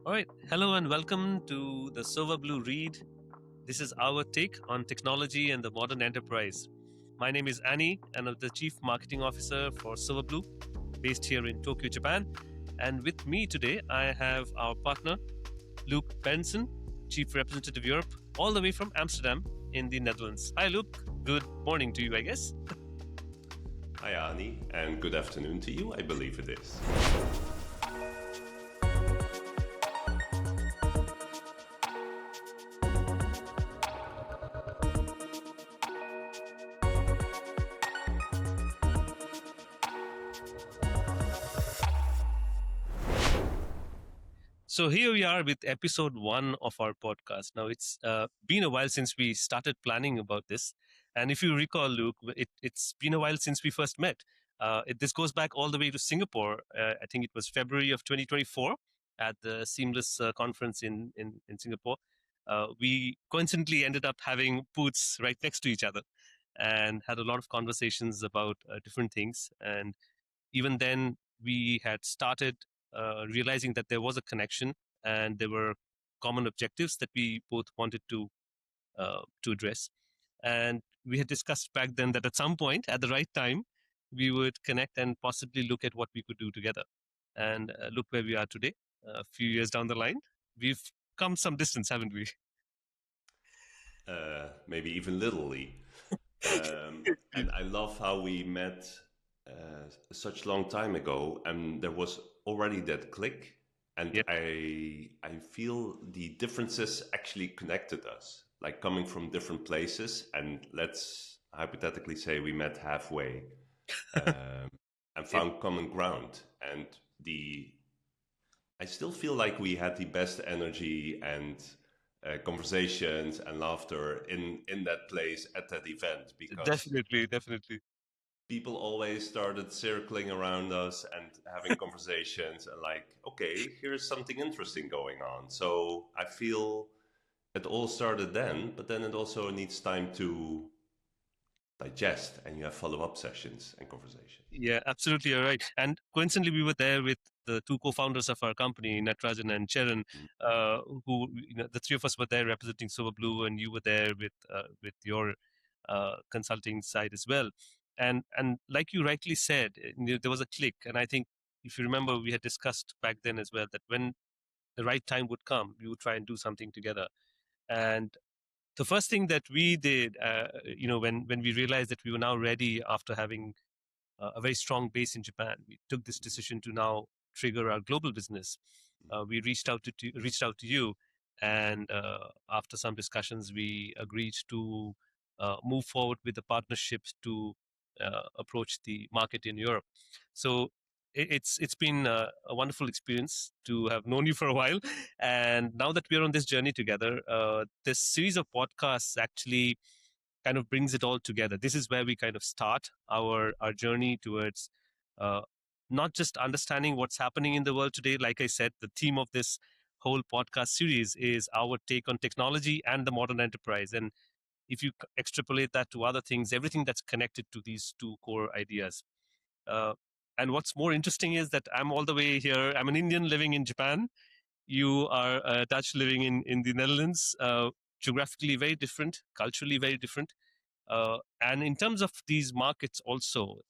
All right. Hello and welcome to the Sovablu Read. This is our take on technology and the modern enterprise. My name is Annie, and I'm the Chief Marketing Officer for Sovablu, based here in Tokyo, Japan. And with me today, I have our partner, Loek Berendsen, Chief Representative Europe, all the way from Amsterdam in the Netherlands. Hi, Loek. Good morning to you, I guess. Hi, Ani, and good afternoon to you, I believe it is. So here we are with episode 1 of our podcast. Now it's been a while since we started planning about this, and if you recall, Luke, it's been a while since we first met. This goes back all the way to Singapore. I think it was February of 2024 at the Seamless conference in Singapore. We coincidentally ended up having booths right next to each other, and had a lot of conversations about different things. And even then, we had started realizing that there was a connection and there were common objectives that we both wanted to address. And we had discussed back then that at some point, at the right time, we would connect and possibly look at what we could do together. And look where we are today, a few years down the line. We've come some distance, haven't we? Maybe even literally. And I love how we met such long time ago, and there was already that click. And Yeah, I feel the differences actually connected us, like coming from different places. And let's hypothetically say we met halfway um, and yeah, found common ground. And I still feel like we had the best energy and conversations and laughter in that place at that event, because definitely, definitely. people always started circling around us and having conversations and like, okay, here's something interesting going on. So I feel it all started then, but then it also needs time to digest, and you have follow-up sessions and conversations. Yeah, absolutely, you're right. And coincidentally, we were there with the two co-founders of our company, Natrajan and Charan, who the three of us were there representing Sovablu, and you were there with your consulting side as well. And like you rightly said, there was a click, and I think if you remember, we had discussed back then as well that when the right time would come, we would try and do something together. And the first thing that we did, when we realized that we were now ready after having a very strong base in Japan. We took this decision to now trigger our global business. We reached out to you, and after some discussions, we agreed to move forward with the partnership to approach the market in Europe. So it's been a wonderful experience to have known you for a while, and now that we're on this journey together, this series of podcasts actually kind of brings it all together. This is where we kind of start our journey towards uh, not just understanding what's happening in the world today. Like I said, the theme of this whole podcast series is our take on technology and the modern enterprise. And if you extrapolate that to other things, everything that's connected to these two core ideas. Uh, and what's more interesting is that I'm all the way here. I'm an Indian living in Japan. You are Dutch living in the Netherlands. Geographically very different, culturally very different, and in terms of these markets also,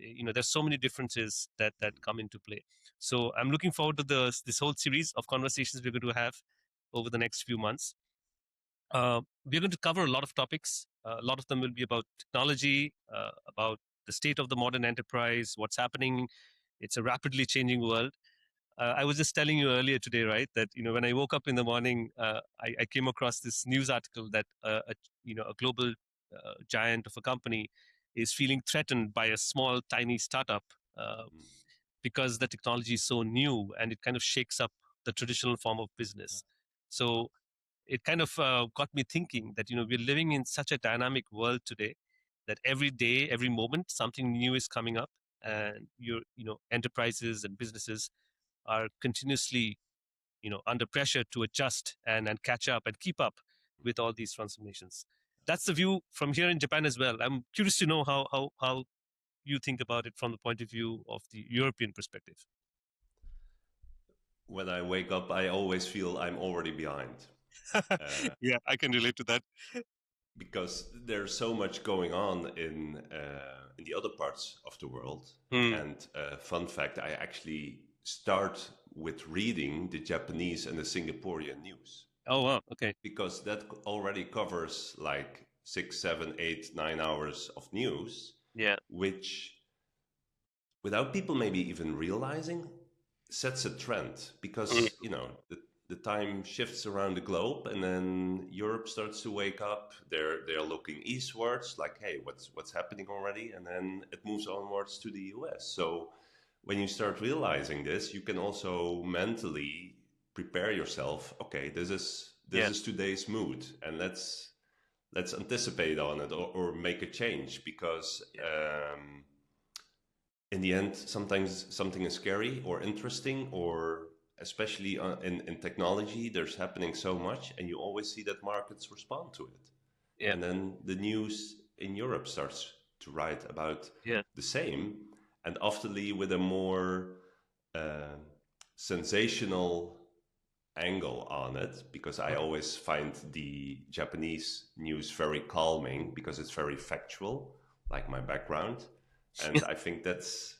there's so many differences that come into play. So I'm looking forward to this whole series of conversations we're going to have over the next few months. We're going to cover a lot of topics. A lot of them will be about technology, about the state of the modern enterprise, what's happening. It's a rapidly changing world. I was just telling you earlier today, right, that when I woke up in the morning, I came across this news article that a global giant of a company is feeling threatened by a small, tiny startup uh, because the technology is so new and it kind of shakes up the traditional form of business. So it kind of got me thinking that we're living in such a dynamic world today that every day, every moment, something new is coming up, and your enterprises and businesses are continuously under pressure to adjust and catch up and keep up with all these transformations. That's the view from here in Japan as well. I'm curious to know how you think about it from the point of view of the European perspective. when I wake up, I always feel I'm already behind. Uh, Yeah, I can relate to that. because there's so much going on in the other parts of the world. Hmm. And fun fact, I actually start with reading the Japanese and the Singaporean news Oh wow. Okay. because that already covers like 6, 7, 8, 9 hours of news, Yeah. which without people maybe even realizing sets a trend Mm. because the time shifts around the globe and then Europe starts to wake up. They're looking eastwards like, hey, what's happening already, and then it moves onwards to the US. So when you start realizing this, you can also mentally prepare yourself. Okay, this Yeah. is today's mood, and let's anticipate on it, or make a change because Yeah. in the end, sometimes something is scary or interesting, or especially in technology, there's happening so much, and you always see that markets respond to it. Yeah. And then the news in Europe starts to write about Yeah. the same, and oftenly with a more uh, sensational angle on it, because I always find the Japanese news very calming because it's very factual, like my background. And I think that's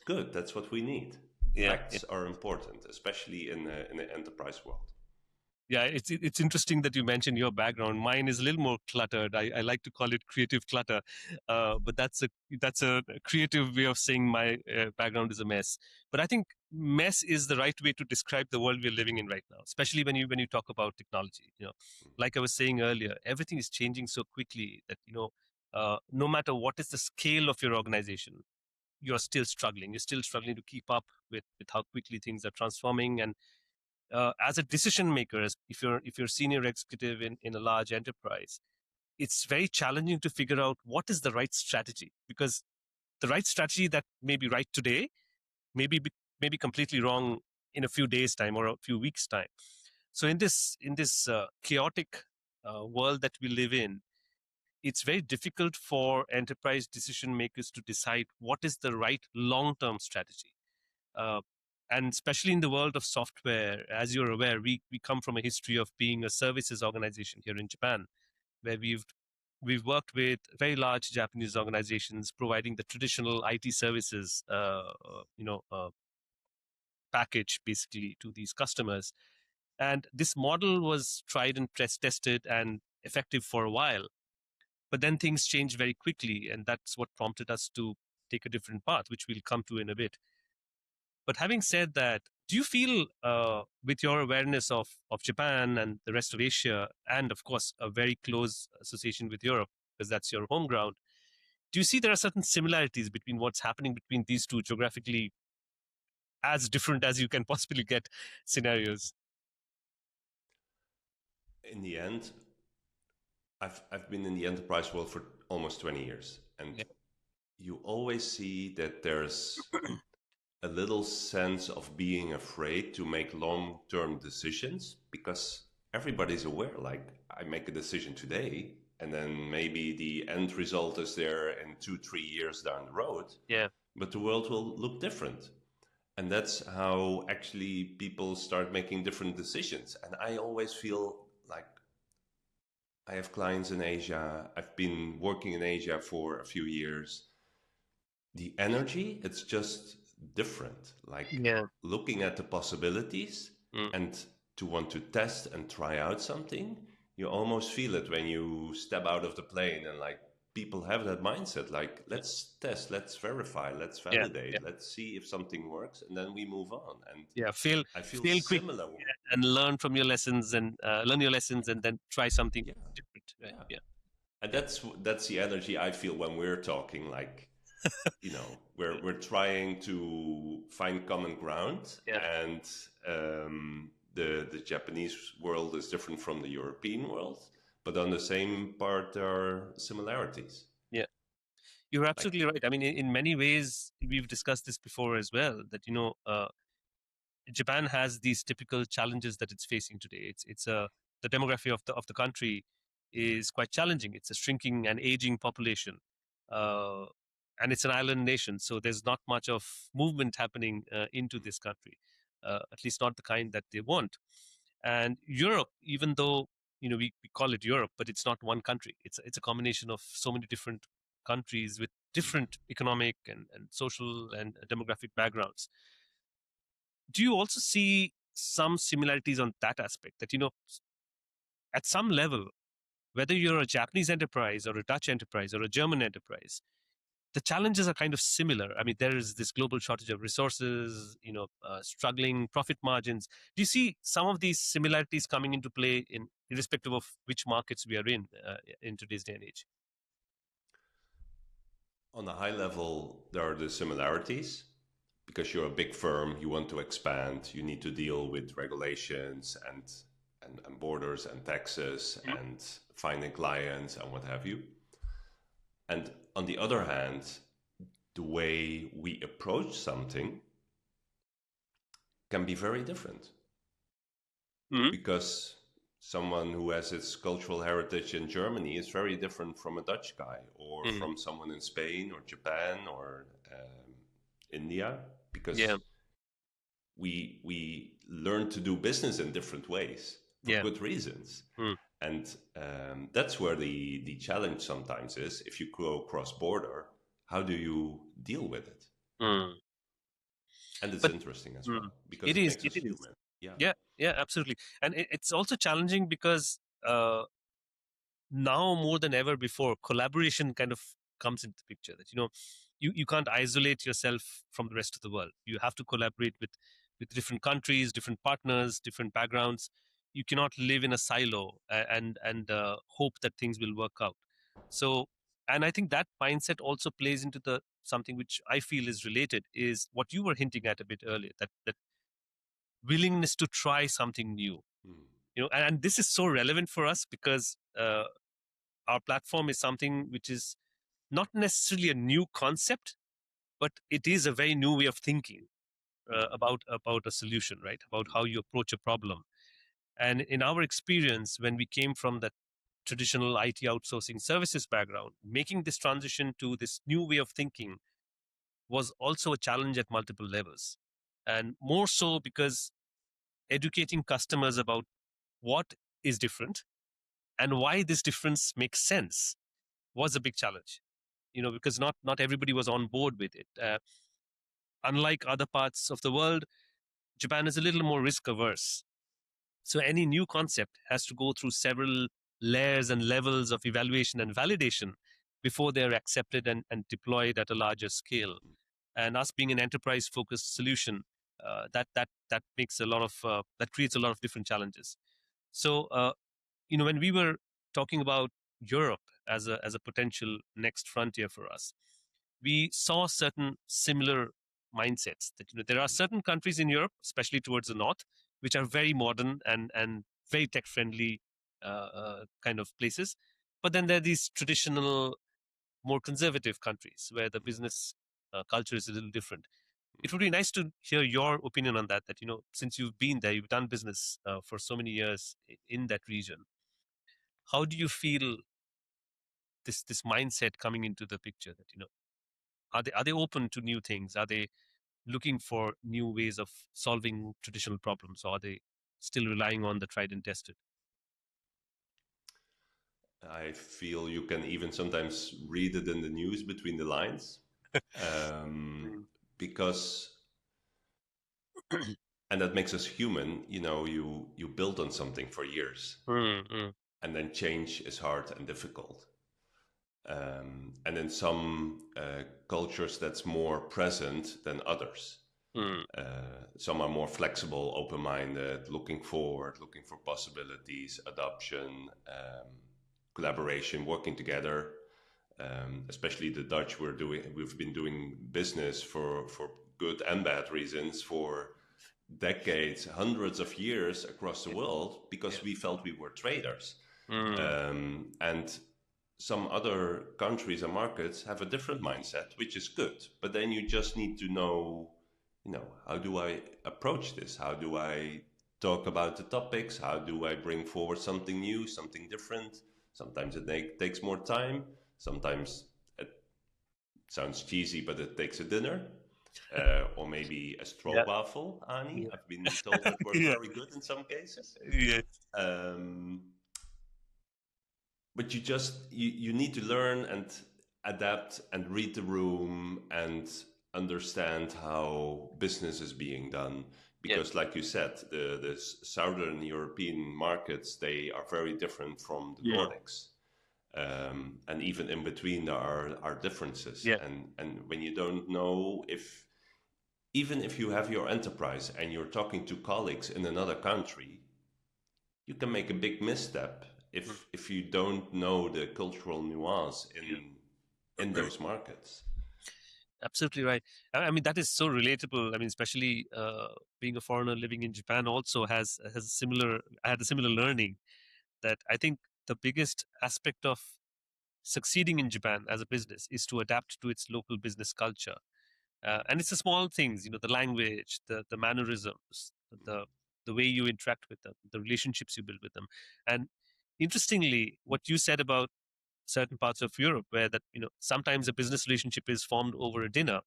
good. That's what we need. Yeah. Facts are important, especially in the enterprise world. Yeah, it's interesting that you mentioned your background. Mine is a little more cluttered. I like to call it creative clutter, but that's a creative way of saying my background is a mess. But I think mess is the right way to describe the world we're living in right now, especially when you talk about technology. Like I was saying earlier, everything is changing so quickly that no matter what is the scale of your organization, you're still struggling. You're still struggling to keep up with how quickly things are transforming. And as a decision maker, if you're senior executive in a large enterprise, it's very challenging to figure out what is the right strategy, because the right strategy that may be right today may be completely wrong in a few days time or a few weeks time. So in this chaotic world that we live in, it's very difficult for enterprise decision makers to decide what is the right long term strategy. uh, and especially in the world of software, as you're aware, we come from a history of being a services organization here in Japan, where we've worked with very large Japanese organizations providing the traditional IT services, package basically to these customers. And this model was tried and tested and effective for a while, but then things changed very quickly, and that's what prompted us to take a different path, which we'll come to in a bit. But having said that, do you feel, with your awareness of Japan and the rest of Asia, and of course, a very close association with Europe, because that's your home ground, do you see there are certain similarities between what's happening between these two geographically, as different as you can possibly get scenarios? In the end, I've been in the enterprise world for almost 20 years, and Yeah. you always see that there's a little sense of being afraid to make long-term decisions because everybody's aware, like, I make a decision today and then maybe the end result is there in 2, 3 years down the road, Yeah. but the world will look different. And that's how actually people start making different decisions. And I always feel like I have clients in Asia. I've been working in Asia for a few years. The energy, it's just different. Like Yeah. looking at the possibilities Mm. and to want to test and try out something, you almost feel it when you step out of the plane, and like people have that mindset like, Yeah. let's test, let's verify, let's Yeah. Yeah. validate, let's see if something works, and then we move on. And Yeah. Fail, I feel fail quick, similar. and learn from your lessons, and learn your lessons, and then try something Yeah, different. Right? yeah. Yeah. And Yeah. that's the energy I feel when we're talking. Like, we're trying to find common ground, Yeah. and the Japanese world is different from the European world, but on the same part there are similarities. Yeah. You're Like, absolutely right. I mean, in many ways, we've discussed this before as well, that Japan has these typical challenges that it's facing today. It's the demography of the country is quite challenging. It's a shrinking and aging population, uh, and it's an island nation, so there's not much of movement happening into this country. at least not the kind that they want. And Europe, even though we call it Europe, but it's not one country. It's a combination of so many different countries with different economic and social and demographic backgrounds. Do you also see some similarities on that aspect, that at some level, whether you're a Japanese enterprise or a Dutch enterprise or a German enterprise, the challenges are kind of similar. I mean, there is this global shortage of resources, struggling profit margins. Do you see some of these similarities coming into play in irrespective of which markets we are in today's day and age? On a high level, there are the similarities because you're a big firm, you want to expand, you need to deal with regulations and borders and taxes Mhm. and finding clients and what have you. And on the other hand, the way we approach something can be very different Mhm. because someone who has its cultural heritage in Germany is very different from a Dutch guy or Mhm. from someone in Spain or Japan or India, Yeah, because we learn to do business in different ways for yeah. good reasons. Mm. And that's where the challenge sometimes is. If you go cross border, how do you deal with it? Mm. And it's But interesting as mm, well because it it is, makes it us is. human. Yeah. Yeah, yeah, absolutely. And it's also challenging because now more than ever before, collaboration kind of comes into the picture. That you can't isolate yourself from the rest of the world. You have to collaborate with different countries, different partners, different backgrounds. You cannot live in a silo and hope that things will work out. So, and I think that mindset also plays into the something which I feel is related, is what you were hinting at a bit earlier, that willingness to try something new. Mm. And this is so relevant for us because our platform is something which is not necessarily a new concept, but it is a very new way of thinking Mm. about a solution, right? About how you approach a problem. And in our experience, when we came from that traditional IT outsourcing services background, making this transition to this new way of thinking was also a challenge at multiple levels. And more so because educating customers about what is different and why this difference makes sense was a big challenge. Because not everybody was on board with it. Unlike other parts of the world, Japan is a little more risk averse. So any new concept has to go through several layers and levels of evaluation and validation before they're accepted and deployed at a larger scale. And us being an enterprise focused solution, that makes a lot of that creates a lot of different challenges. So when we were talking about Europe as a potential next frontier for us, we saw certain similar mindsets. That there are certain countries in Europe, especially towards the north, which are very modern and very tech friendly kind of places. But then there are these traditional, more conservative countries where the business culture is a little different. It would be nice to hear your opinion on that. That since you've been there, you've done business for so many years in that region. How do you feel this mindset coming into the picture? That are they open to new things? Are they looking for new ways of solving traditional problems, or are they still relying on the tried and tested? I feel you can even sometimes read it in the news between the lines, um, Mm. because and that makes us human. You build on something for years, Mm, mm, and then change is hard and difficult. And in some cultures, that's more present than others. mm, Some are more flexible, open-minded, looking forward, looking for possibilities, adoption, collaboration, working together. Especially the Dutch, we've been doing business for good and bad reasons for decades, hundreds of years across the yeah, world yeah. because we felt we were traders. Mm, And some other countries and markets have a different mindset, which is good. But then you just need to know, how do I approach this? How do I talk about the topics? How do I bring forward something new, something different? Sometimes it takes more time. Sometimes it sounds cheesy, but it takes a dinner. or maybe a Yeah. stroopwafel, Ani. Yeah. I've been told that works Yeah. very good in some cases. Yeah. Um, but you need to learn and adapt and read the room and understand how business is being done, Yeah. because like you said, the southern European markets, they are very different from the Yeah. Nordics. And even in between there are differences, Yeah. and when you don't know, if even if you have your enterprise and you're talking to colleagues in another country, you can make a big misstep Mm. if you don't know the cultural nuance Yeah. in those markets. Absolutely right. I mean, that is so relatable. I mean, especially being a foreigner living in Japan also has a similar. I had a similar learning that I think the biggest aspect of succeeding in Japan as a business is to adapt to its local business culture. And it's the small things, the language, the mannerisms, the the way you interact with them, the relationships you build with them. And interestingly, what you said about certain parts of Europe, where that sometimes a business relationship is formed over a dinner,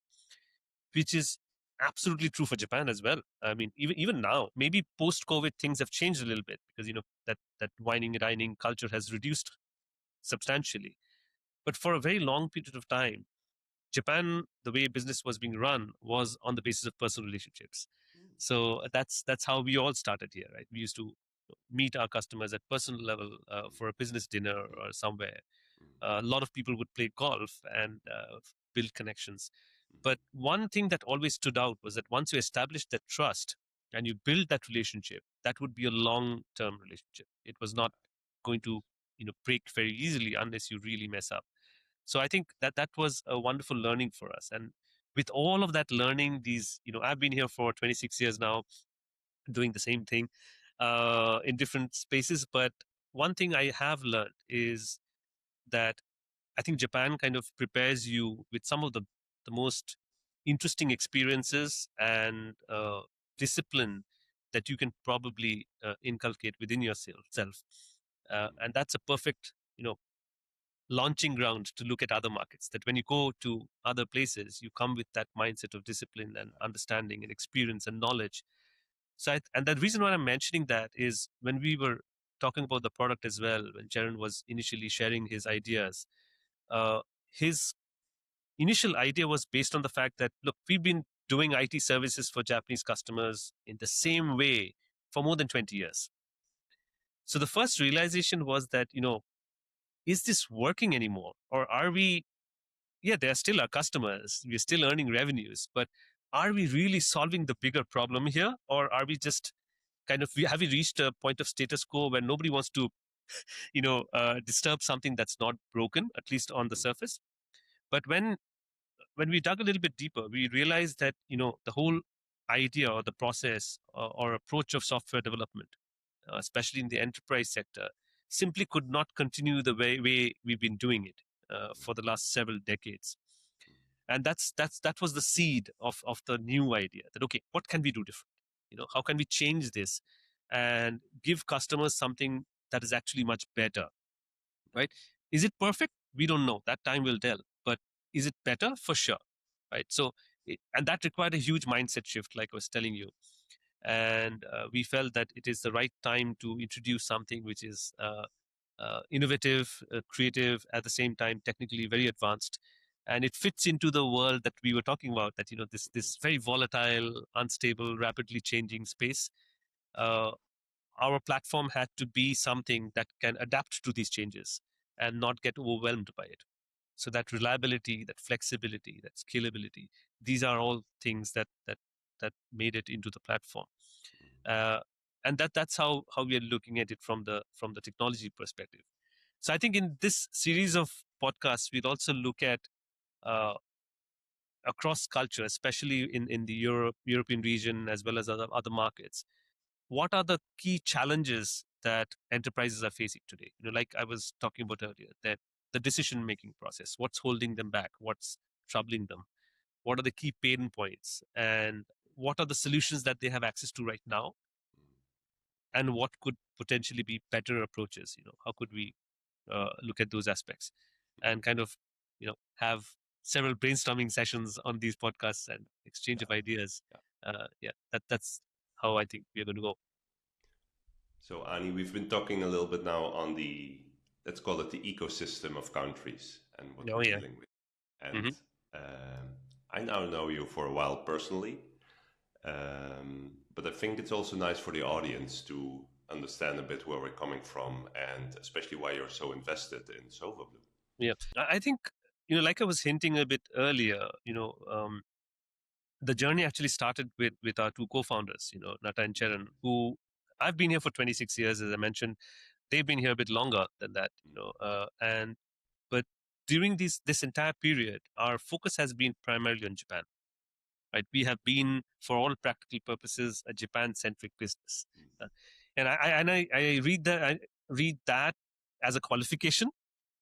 which is absolutely true for Japan as well. I mean, even now, maybe post COVID things have changed a little bit because that wining and dining culture has reduced substantially. But for a very long period of time, Japan, the way business was being run was on the basis of personal relationships. So that's how we all started here, right? We used to meet our customers at personal level for a business dinner or somewhere. A lot of people would play golf and build connections. But one thing that always stood out was that once you established that trust and you build that relationship, that would be a long-term relationship. It was not going to, break very easily unless you really mess up. So I think that was a wonderful learning for us. And with all of that learning, I've been here for 26 years now, doing the same thing in different spaces. But one thing I have learned is that I think Japan kind of prepares you with some of the most interesting experiences and discipline that you can probably inculcate within yourself. And that's a perfect, launching ground to look at other markets. That when you go to other places, you come with that mindset of discipline and understanding and experience and knowledge. And the reason why I'm mentioning that is when we were talking about the product as well, when Jaron was initially sharing his ideas, uh, his initial idea was based on the fact that, look, we've been doing IT services for Japanese customers in the same way for more than 20 years. So the first realization was that, is this working anymore? Or are we, yeah, they're still our customers, we're still earning revenues, but are we really solving the bigger problem here? Or are we just have we reached a point of status quo where nobody wants to, disturb something that's not broken, at least on the surface? But when we dug a little bit deeper, we realized that the whole idea or the process or approach of software development, especially in the enterprise sector, simply could not continue the way we've been doing it for the last several decades. And that was the seed of the new idea that, okay, what can we do different? How can we change this and give customers something that is actually much better, right? Is it perfect? We don't know. That time will tell. But is it better? For sure, right? So, and that required a huge mindset shift, like I was telling you. And we felt that it is the right time to introduce something which is innovative, creative, at the same time technically very advanced, and it fits into the world that we were talking about. That this very volatile, unstable, rapidly changing space. Uh, our platform had to be something that can adapt to these changes and not get overwhelmed by it. So that reliability, that flexibility, that scalability, these are all things that made it into the platform. Uh, and that's how we are looking at it from the technology perspective. So I think in this series of podcasts, we'll also look at uh, across culture, especially in the European region as well as other markets. What are the key challenges that enterprises are facing today? Like I was talking about earlier, that the decision making process, what's holding them back, what's troubling them, what are the key pain points, and what are the solutions that they have access to right now, and what could potentially be better approaches. How could we look at those aspects and kind of have several brainstorming sessions on these podcasts and exchange of Yeah. ideas. Yeah. That's how I think we're going to go. So Ani, we've been talking a little bit now on the, let's call it the ecosystem of countries and what Oh we're yeah. dealing with. And Hmm. I now know you for a while personally, but I think it's also nice for the audience to understand a bit where we're coming from and especially why you're so invested in Sovablu. Yeah, I think, like I was hinting a bit earlier, the journey actually started with our two co-founders, Nata and Charan, who I've been here for 26 years, as I mentioned. They've been here a bit longer than that, and but during this entire period, our focus has been primarily on Japan. Right, we have been, for all practical purposes, a Japan-centric business, and I read that as a qualification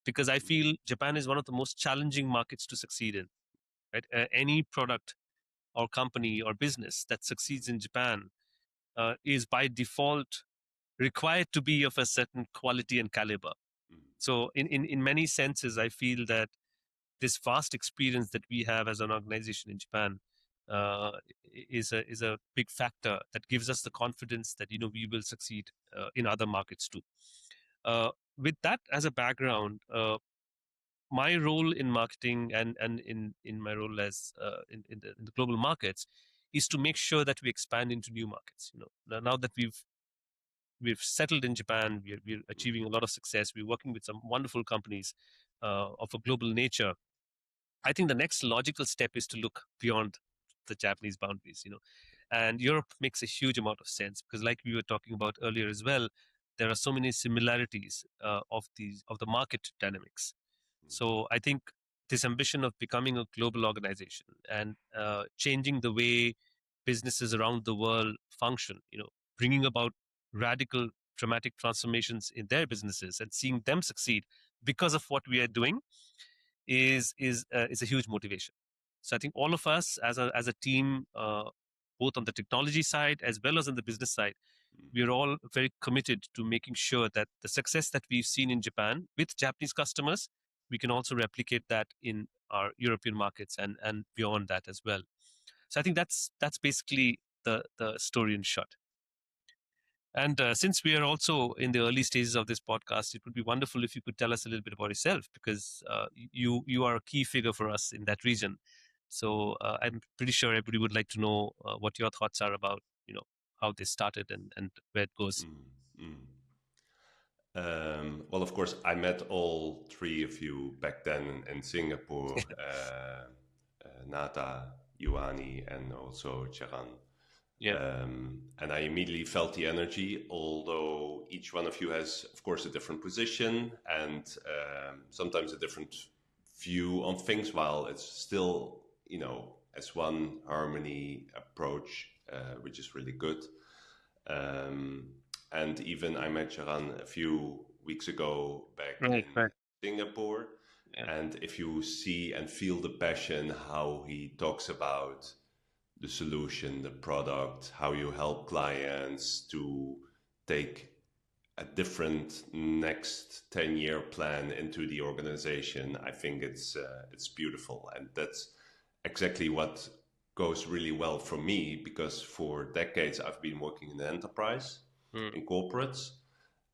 because I feel Japan is one of the most challenging markets to succeed in. Right, any product or company or business that succeeds in Japan is by default required to be of a certain quality and caliber. So, in many senses, I feel that this vast experience that we have as an organization in Japan uh, is a big factor that gives us the confidence that we will succeed in other markets too. Uh, with that as a background, my role in marketing and in my role as in the global markets is to make sure that we expand into new markets. Now that we've settled in Japan, we're achieving a lot of success. We're working with some wonderful companies of a global nature. I think the next logical step is to look beyond the Japanese boundaries. And Europe makes a huge amount of sense because, like we were talking about earlier as well, there are so many similarities of the market dynamics. So I think this ambition of becoming a global organization and changing the way businesses around the world function, bringing about radical, dramatic transformations in their businesses and seeing them succeed because of what we are doing is a huge motivation. So I think all of us as a team, both on the technology side as well as on the business side, we are all very committed to making sure that the success that we've seen in Japan with Japanese customers, we can also replicate that in our European markets and beyond that as well. So I think that's basically the story in short. And since we are also in the early stages of this podcast, it would be wonderful if you could tell us a little bit about yourself, because you are a key figure for us in that region. So I'm pretty sure everybody would like to know what your thoughts are about how this started and where it goes. Well, of course, I met all three of you back then in Singapore, Nata, Yuani, and also Charan. Yeah, And I immediately felt the energy, although each one of you has, of course, a different position and sometimes a different view on things, while it's still, as one harmony approach, which is really good. And even I met Charan a few weeks ago back right, in right. Singapore. Yeah, And if you see and feel the passion, how he talks about the solution, the product, how you help clients to take a different next 10-year plan into the organization, I think it's beautiful. And that's exactly what goes really well for me, because for decades I've been working in the enterprise, mm, in corporates,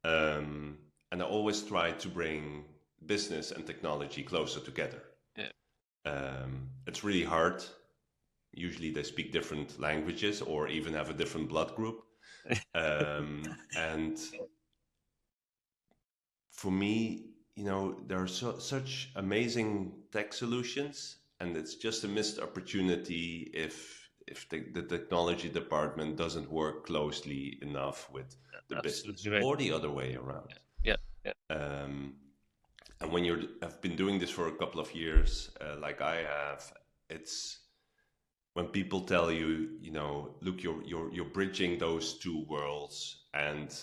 and I always try to bring business and technology closer together. yeah, It's really hard. Usually they speak different languages or even have a different blood group. And for me, there are such amazing tech solutions, and it's just a missed opportunity if the technology department doesn't work closely enough with the business, absolutely right. or the other way around. Yeah, yeah, Um, and when have been doing this for a couple of years, like I have, it's when people tell you, look, you're bridging those two worlds, and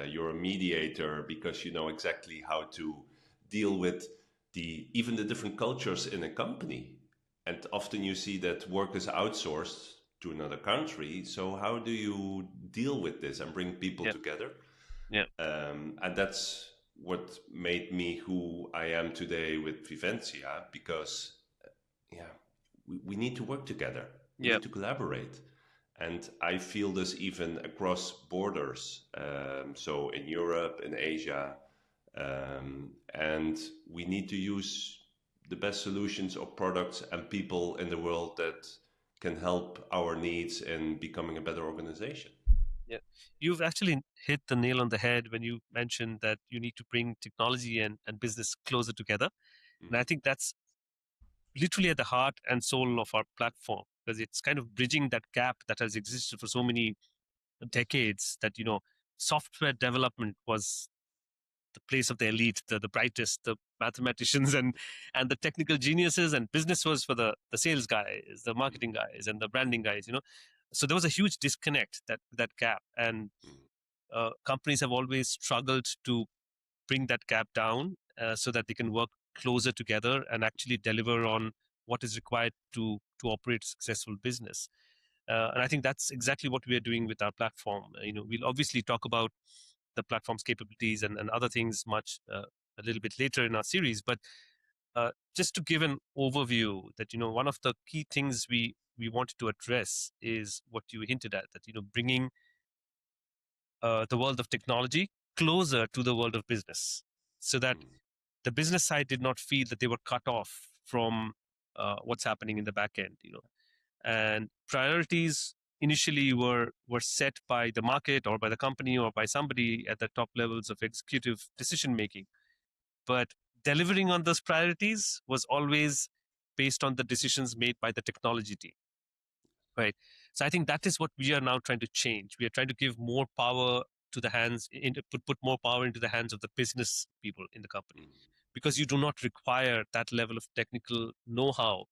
you're a mediator because you know exactly how to deal with even the different cultures in a company. And often you see that work is outsourced to another country. So how do you deal with this and bring people yeah, together? yeah, And that's what made me who I am today with Vivencia, because yeah, we need to work together. We Yeah. need to collaborate. And I feel this even across borders. So in Europe, in Asia, and we need to use the best solutions or products and people in the world that can help our needs in becoming a better organization. Yeah, you've actually hit the nail on the head when you mentioned that you need to bring technology and business closer together. And I Mm, think that's literally at the heart and soul of our platform, because it's kind of bridging that gap that has existed for so many decades, that, software development was the place of the elite, the brightest, the mathematicians and the technical geniuses, and business was for the sales guys, the mm, marketing guys, and the branding guys. So there was a huge disconnect, that gap, and mm, companies have always struggled to bring that gap down, so that they can work closer together and actually deliver on what is required to operate a successful business. And I think that's exactly what we are doing with our platform. We'll obviously talk about the platform's capabilities and other things much a little bit later in our series. But just to give an overview, that one of the key things we wanted to address is what you hinted at, that bringing the world of technology closer to the world of business, so that mm, the business side did not feel that they were cut off from what's happening in the back end. And priorities initially were set by the market or by the company or by somebody at the top levels of executive decision making, but delivering on those priorities was always based on the decisions made by the technology team, right? So I think that is what we are now trying to change. We are trying to give more power to the hands put more power into the hands of the business people in the company, mm. because you do not require that level of technical know-how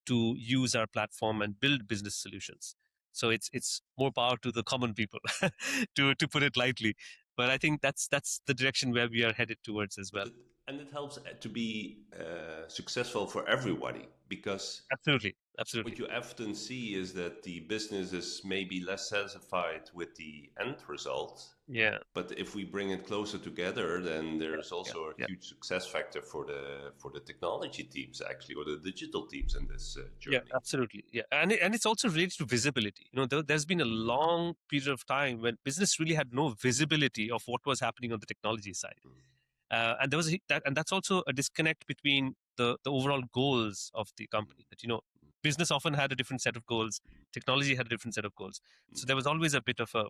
to use our platform and build business solutions. So it's more power to the common people, to put it lightly. But I think that's the direction where we are headed towards as But well. it, and it helps to be successful for everybody, because Absolutely, what absolutely. you often see is that the business is maybe less satisfied with the end result. Yeah, But if we bring it closer together, then yeah, there's yeah, also a yeah. huge success factor for the technology teams actually, or the digital teams in this Yeah, journey. absolutely. Yeah, and it's also related to visibility. There's been a long period of time when business really had no visibility of what was happening on the technology side. And there was and that's also a disconnect between the overall goals of the company. That business often had a different set of goals, technology had a different set of goals. So there was always a bit of a,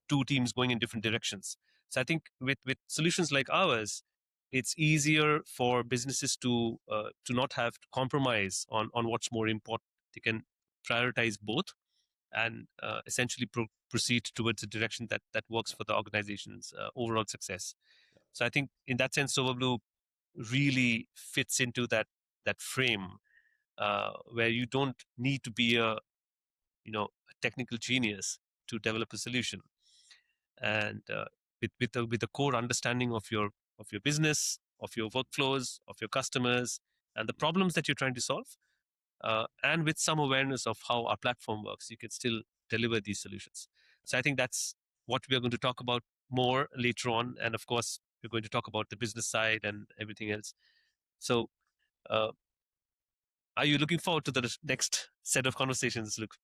two teams going in different directions. So I think with solutions like ours, it's easier for businesses to not have to compromise on what's more important. They can prioritize both and essentially proceed towards a direction that works Yeah, for the organization's overall success. So I think in that sense, Sovablu really fits into that frame, where you don't need to be a technical genius to develop a solution, and with a core understanding of your business, of your workflows, of your customers, and the problems that you're trying to solve, and with some awareness of how our platform works, you can still deliver these solutions. So I think that's what we are going to talk about more later on. And of course, we're going to talk about the business side and everything else. So, uh, are you looking forward to the next set of conversations, Luke?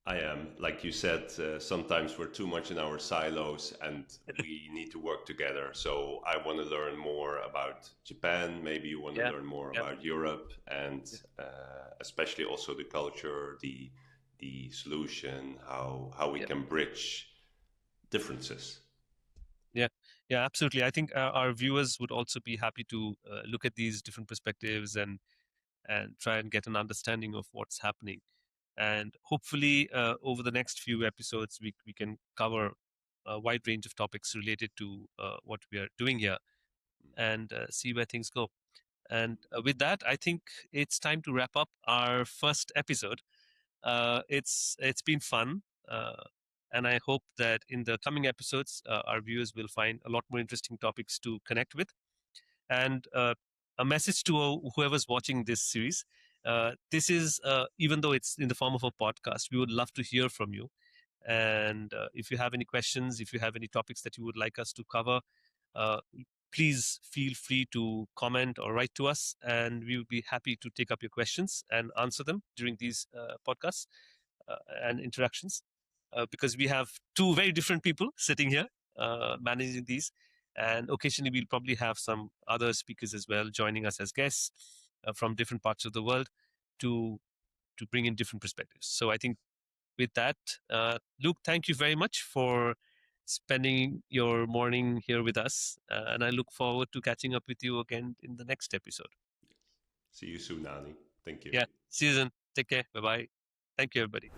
I am. Like you said, sometimes we're too much in our silos and we need to work together. So I want to learn more about Japan. Maybe you want to Yeah, learn more yeah, about Europe, and yeah, especially also the culture, the solution, how we yeah, can bridge differences. yeah, yeah, absolutely. I think our viewers would also be happy to look at these different perspectives and try and get an understanding of what's happening. And hopefully, over the next few episodes, we can cover a wide range of topics related to what we are doing here, and see where things go. And with that, I think it's time to wrap up our first episode. It's been fun, and I hope that in the coming episodes, our viewers will find a lot more interesting topics to connect with. And a message to whoever's watching this series. This is, even though it's in the form of a podcast, we would love to hear from you. And if you have any questions, if you have any topics that you would like us to cover, uh, please feel free to comment or write to us, and we will be happy to take up your questions and answer them during these podcasts and interactions. Because we have two very different people sitting here managing these, and occasionally we'll probably have some other speakers as well joining us as guests from different parts of the world to bring in different perspectives. So I think with that, Luke, thank you very much for spending your morning here with us. And I look forward to catching up with you again in the next episode. See you soon, Ani. Thank you. Yeah, see you then. Take care. Bye bye. Thank you, everybody.